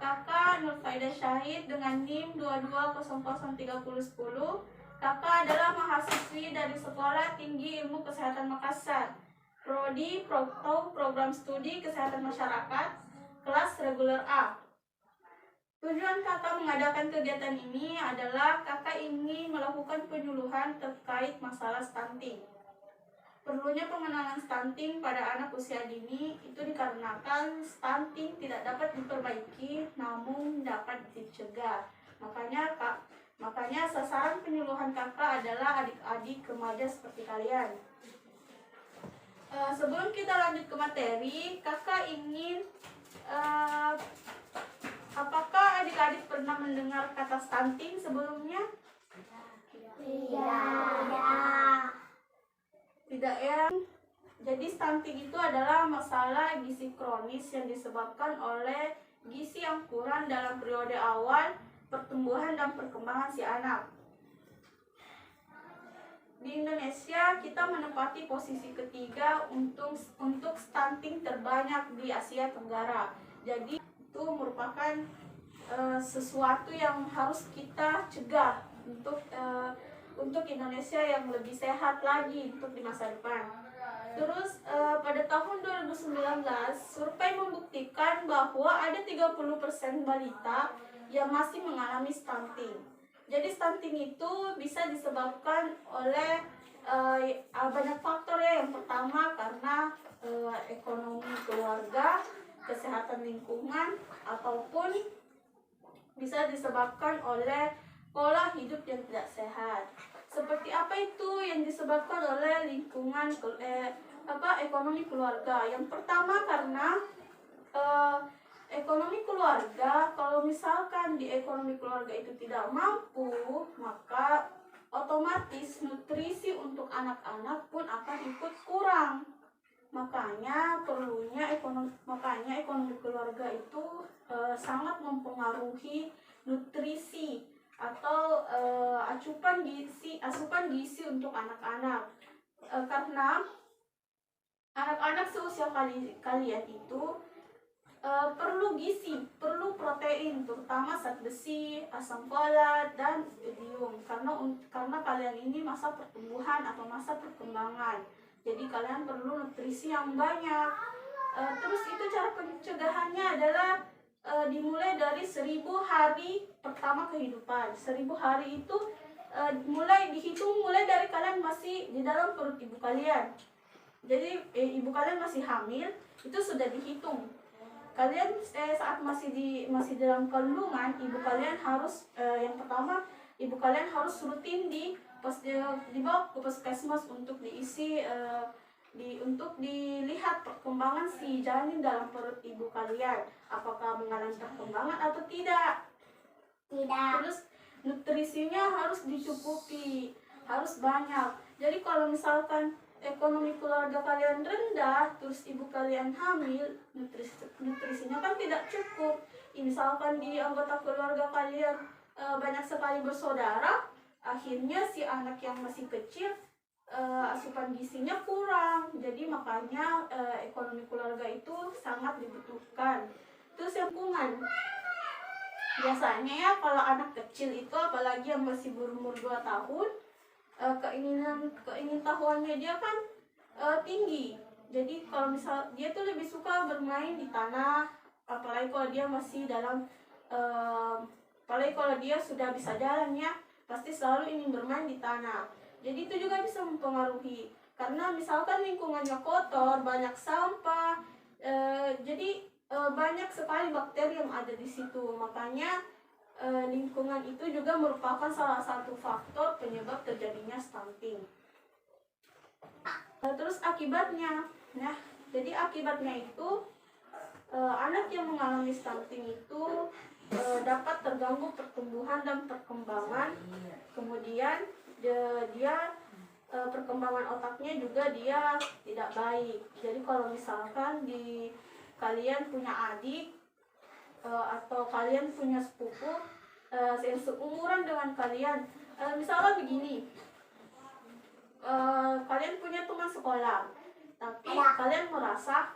Kakak Nurfaidah Syahid dengan NIM 22003010. Kakak adalah mahasiswi dari Sekolah Tinggi Ilmu Kesehatan Makassar, Prodi Program Studi Kesehatan Masyarakat, kelas reguler A. Tujuan kakak mengadakan kegiatan ini adalah kakak ingin melakukan penyuluhan terkait masalah stunting. Perlunya pengenalan stunting pada anak usia dini itu dikarenakan stunting tidak dapat diperbaiki namun dapat dicegah. Makanya sasaran penyuluhan kakak adalah adik-adik remaja seperti kalian. Sebelum kita lanjut ke materi, kakak ingin apakah adik-adik pernah mendengar kata stunting sebelumnya? Tidak ya. Jadi stunting itu adalah masalah gizi kronis yang disebabkan oleh gizi yang kurang dalam periode awal pertumbuhan dan perkembangan si anak. Di Indonesia kita menempati posisi ketiga untuk stunting terbanyak di Asia Tenggara. Jadi itu merupakan sesuatu yang harus kita cegah untuk Indonesia yang lebih sehat lagi untuk di masa depan. Terus pada tahun 2019 survei membuktikan bahwa ada 30% balita yang masih mengalami stunting. Jadi stunting itu bisa disebabkan oleh banyak faktor ya. Yang pertama karena ekonomi keluarga, kesehatan lingkungan, ataupun bisa disebabkan oleh pola hidup yang tidak sehat. Seperti apa itu yang disebabkan oleh lingkungan ekonomi keluarga? Yang pertama karena ekonomi keluarga, kalau misalkan di ekonomi keluarga itu tidak mampu, maka otomatis nutrisi untuk anak-anak pun akan ikut kurang. Makanya ekonomi keluarga itu sangat mempengaruhi nutrisi atau asupan gizi untuk anak-anak. Karena anak-anak seusia kalian itu perlu gizi, perlu protein, terutama zat besi, asam folat, dan iodium. Karena kalian ini masa pertumbuhan atau masa perkembangan. Jadi kalian perlu nutrisi yang banyak. Terus itu cara pencegahannya adalah dimulai dari 1000 hari pertama kehidupan. 1000 hari itu dihitung mulai dari kalian masih di dalam perut ibu kalian. Jadi ibu kalian masih hamil, itu sudah dihitung. Kalian saat masih dalam kandungan, ibu kalian harus yang pertama ibu kalian harus rutin dibawa ke puskesmas untuk untuk dilihat perkembangan si janin dalam perut ibu kalian, apakah mengalami perkembangan atau tidak. Terus nutrisinya harus dicukupi, harus banyak. Jadi kalau misalkan ekonomi keluarga kalian rendah, terus ibu kalian hamil, nutrisinya kan tidak cukup. Misalkan di anggota keluarga kalian banyak sekali bersaudara, akhirnya si anak yang masih kecil asupan gizinya kurang. Jadi makanya ekonomi keluarga itu sangat dibutuhkan. Terus lingkungan. Biasanya ya kalau anak kecil itu, apalagi yang masih berumur 2 tahun, keingin tahuannya dia kan tinggi. Jadi kalau misal dia tuh lebih suka bermain di tanah, apalagi kalau dia masih apalagi kalau dia sudah bisa jalan ya, pasti selalu ingin bermain di tanah. Jadi itu juga bisa mempengaruhi, karena misalkan lingkungannya kotor, banyak sampah, jadi banyak sekali bakteri yang ada di situ. Makanya lingkungan itu juga merupakan salah satu faktor penyebab terjadinya stunting. Terus akibatnya, jadi akibatnya itu anak yang mengalami stunting itu dapat terganggu pertumbuhan dan perkembangan, kemudian dia perkembangan otaknya juga dia tidak baik. Jadi kalau misalkan kalian punya adik atau kalian punya sepupu yang seumuran dengan kalian, misalnya begini, kalian punya teman sekolah, tapi kalian merasa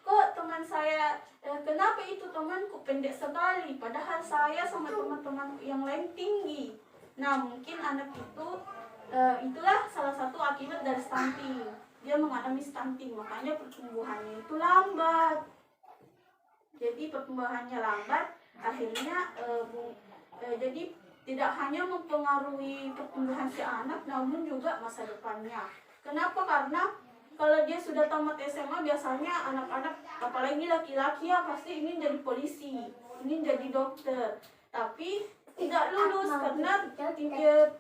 kok kok teman saya, kenapa itu temanku pendek sekali, padahal saya sama teman-teman yang lain tinggi. Nah mungkin anak itu itulah salah satu akibat dari stunting, dia mengalami stunting, makanya pertumbuhannya itu lambat. Jadi pertumbuhannya lambat, akhirnya jadi tidak hanya mempengaruhi pertumbuhan si anak, namun juga masa depannya. Kenapa? Karena kalau dia sudah tamat SMA, biasanya anak-anak, apalagi laki-laki ya, pasti ingin jadi polisi, ingin jadi dokter, tapi tidak lulus karena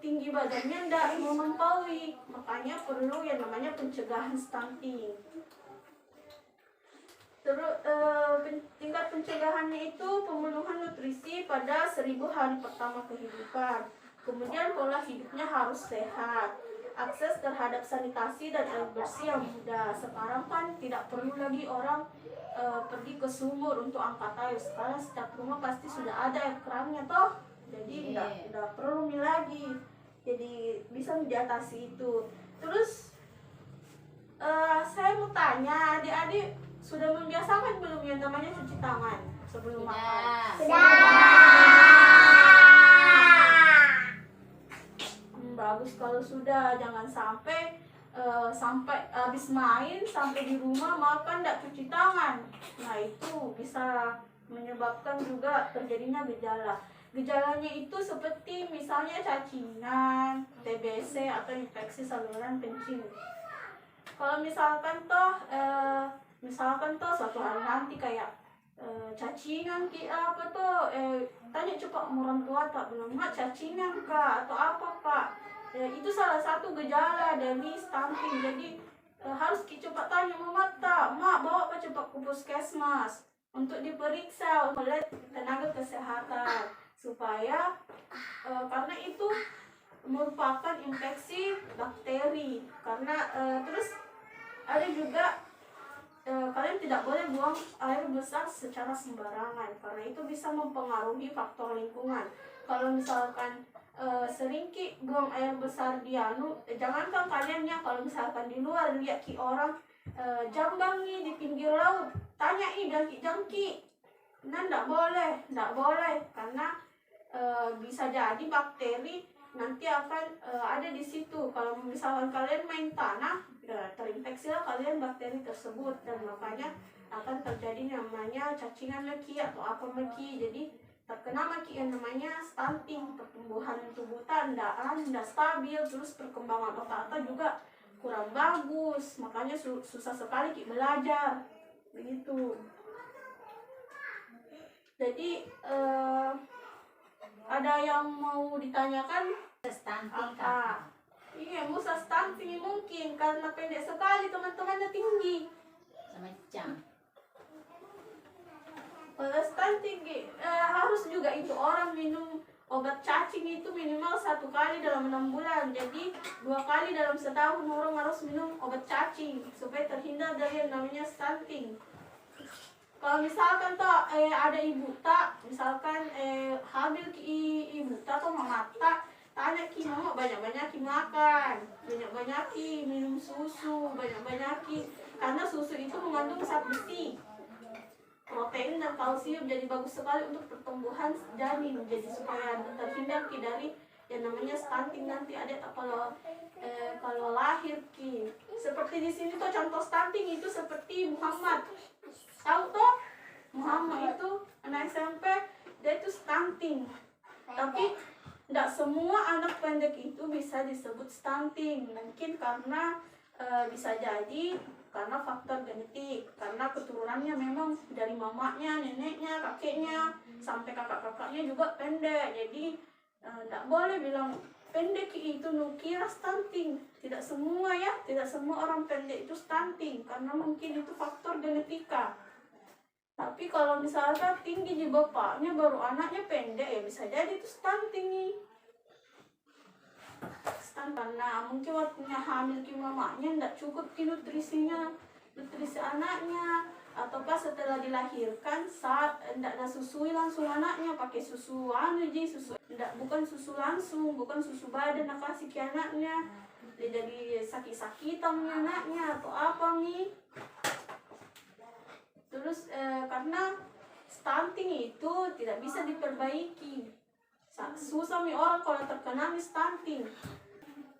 tinggi badannya tidak melampaui. Makanya perlu yang namanya pencegahan stunting. Terus tingkat pencegahannya itu pemenuhan nutrisi pada 1000 hari pertama kehidupan. Kemudian pola hidupnya harus sehat. Akses terhadap sanitasi dan air bersih yang mudah. Sekarang kan tidak perlu lagi orang pergi ke sumur untuk angkat air. Sekarang setiap rumah pasti sudah ada air kerannya toh. Jadi tidak perlu lagi. Jadi bisa diatasi itu. Terus saya mau tanya adik-adik, sudah membiasakan belum yang namanya cuci tangan sebelum makan? Sudah. Bagus kalau sudah, jangan sampai habis main sampai di rumah makan tidak cuci tangan. Nah itu bisa menyebabkan juga terjadinya gejala. Gejalanya itu seperti misalnya cacingan, TBC atau infeksi saluran kencing. Kalau misalkan toh suatu hari nanti kayak cacingan apa tuh tanya coba orang tua tak belum mak cacingan kak atau apa kak, itu salah satu gejala dari stunting. Jadi harus coba tanya mama tak, mak bawa ke coba ke puskesmas untuk diperiksa oleh tenaga kesehatan supaya karena itu merupakan infeksi bakteri. Karena terus ada juga kalian tidak boleh buang air besar secara sembarangan karena itu bisa mempengaruhi faktor lingkungan. Kalau misalkan sering buang air besar di jangankan kalian ya, kalau misalkan di luar lihat orang jambang nih di pinggir laut, tanya jangki, nah tidak boleh karena bisa jadi bakteri nanti akan ada di situ. Kalau misalkan kalian main tanah, terinfeksilah kalian bakteri tersebut dan makanya akan terjadi namanya cacingan maki atau apa maki. Jadi terkena maki yang namanya stunting, pertumbuhan tubuh tidak stabil, terus perkembangan otak juga kurang bagus, makanya susah sekali belajar begitu. Jadi ada yang mau ditanyakan? Stunting apa? Iya, musa stunting mungkin karena pendek sekali, teman-temannya tinggi. Semacam. Kalau stunting harus juga itu orang minum obat cacing itu minimal 1 kali dalam 6 bulan. Jadi 2 kali dalam setahun orang harus minum obat cacing supaya terhindar dari yang namanya stunting. Kalau misalkan toh ada ibu tak, misalkan hamil ibu tak atau mama tak, tanya mama banyak-banyak makan, banyak-banyak minum susu, banyak-banyak karena susu itu mengandung zat besi, protein dan kalsium, jadi bagus sekali untuk pertumbuhan janin. Jadi supaya terhindar dari yang namanya stunting nanti ada kalau lahir seperti di sini tuh contoh stunting itu seperti Muhammad. Tahu toh Muhammad itu anak SMP, dia itu stunting. Tapi tidak semua anak pendek itu bisa disebut stunting. Mungkin karena bisa jadi karena faktor genetik, karena keturunannya memang dari mamanya, neneknya, kakeknya, sampai kakak-kakaknya juga pendek. Jadi tidak boleh bilang pendek itu nukira stunting. Tidak semua ya, tidak semua orang pendek itu stunting karena mungkin itu faktor genetika. Tapi kalau misalkan tinggi di bapaknya baru anaknya pendek, ya bisa jadi itu stunting nih. Karena mungkin waktunya hamil mamanya tidak cukup nutrisinya, nutrisi anaknya, ataukah setelah dilahirkan saat tidak susui langsung anaknya pakai susu susu bukan susu langsung, bukan susu badan nak kasih ke anaknya, dia jadi sakit-sakitan anaknya atau apa nih. Terus karena stunting itu tidak bisa diperbaiki. Susah nih orang kalau terkena stunting.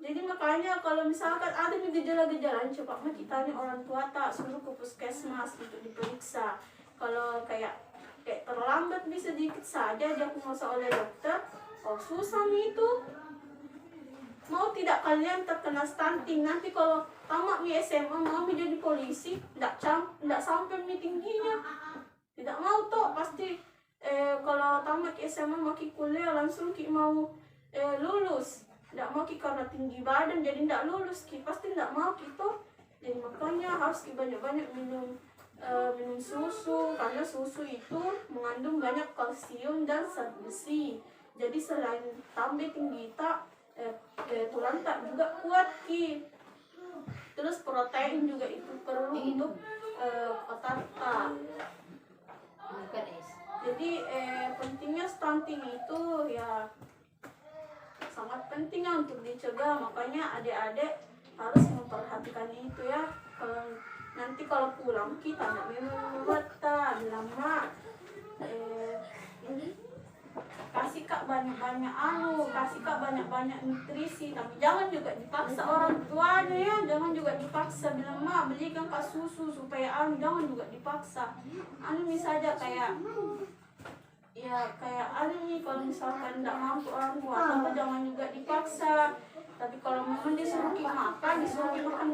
Jadi makanya kalau misalkan ada gejala-gejala, coba kita tanya orang tua tak, suruh ke puskesmas untuk diperiksa. Kalau kayak terlambat bisa dikit saja diagnosa oleh dokter. Oh susah nih itu. Mau tidak kalian terkena stunting, nanti kalau tamat di SMA mau menjadi polisi, tidak sampai tingginya. Tidak mau toh pasti kalau tamat SMA mau kuliah langsung mau lulus. Tidak mau karena tinggi badan jadi tidak lulus pasti tidak mau gitu. Jadi makanya harus banyak-banyak minum susu, karena susu itu mengandung banyak kalsium dan zat besi. Jadi selain tambah tinggi tak tulang tak juga kuat ki. Terus protein juga itu perlu untuk otak tak. Jadi pentingnya stunting itu ya sangat penting untuk dicegah. Makanya adik-adik harus memperhatikan itu ya. Nanti kalau pulang kita nak minum obat lama ini kasih kak banyak-banyak kasih kak banyak-banyak nutrisi, tapi jangan juga dipaksa orang tuanya ya, jangan juga dipaksa bilang ma belikan kak susu supaya jangan juga dipaksa. Misalnya kayak nih kalau misalkan tidak mampu orang tua, tapi jangan juga dipaksa. Tapi kalau memang disuruh makan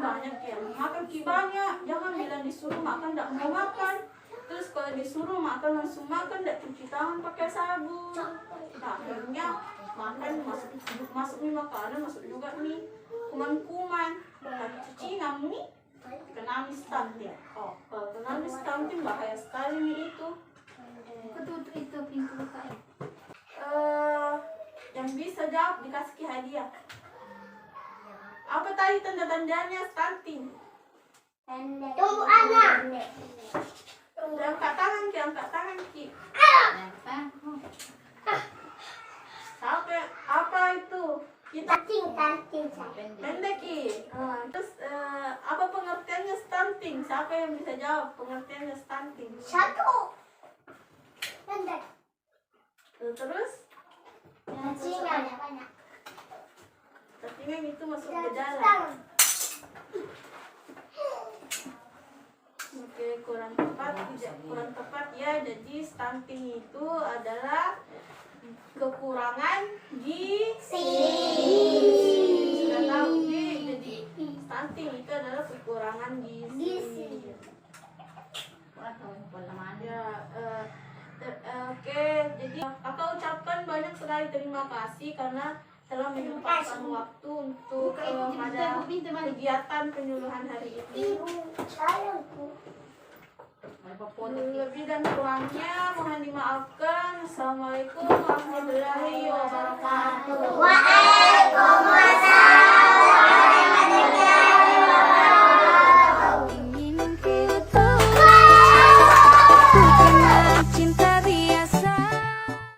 banyak ya, makan banyak, jangan bilang disuruh makan tidak mau makan. Terus kalau disuruh makan langsung makan, tidak cuci tangan pakai sabun. Nah, akhirnya makan masuk nih makanan, masuk juga nih kuman-kuman. Tapi cuci nih kena stunting. Oh, kalau kena stunting bahaya sekali nih itu. Ketutup itu pintu kain. Yang bisa jawab dikasih hadiah. Apa tadi tanda-tandanya stunting? Tunggu anak. Angkat tangan ki. Sampai apa itu? Kita Stunting. pendek ki. Terus apa pengertiannya stunting? Siapa yang bisa jawab pengertiannya stunting? Satu. Pendek. Terus? Cacingan. Cacingan itu masuk gejala. Oke, kurang tepat ya. Jadi stunting itu adalah kekurangan gizi. Sudah tahu nih, jadi stunting itu adalah kekurangan gizi. Ya, oke, jadi kakak ucapkan banyak sekali terima kasih karena telah menyempatkan waktu untuk pada kegiatan penyuluhan hari ini. Lebih dan kurangnya mohon dimaafkan. Assalamualaikum warahmatullahi wabarakatuh. Waalaikumsalam.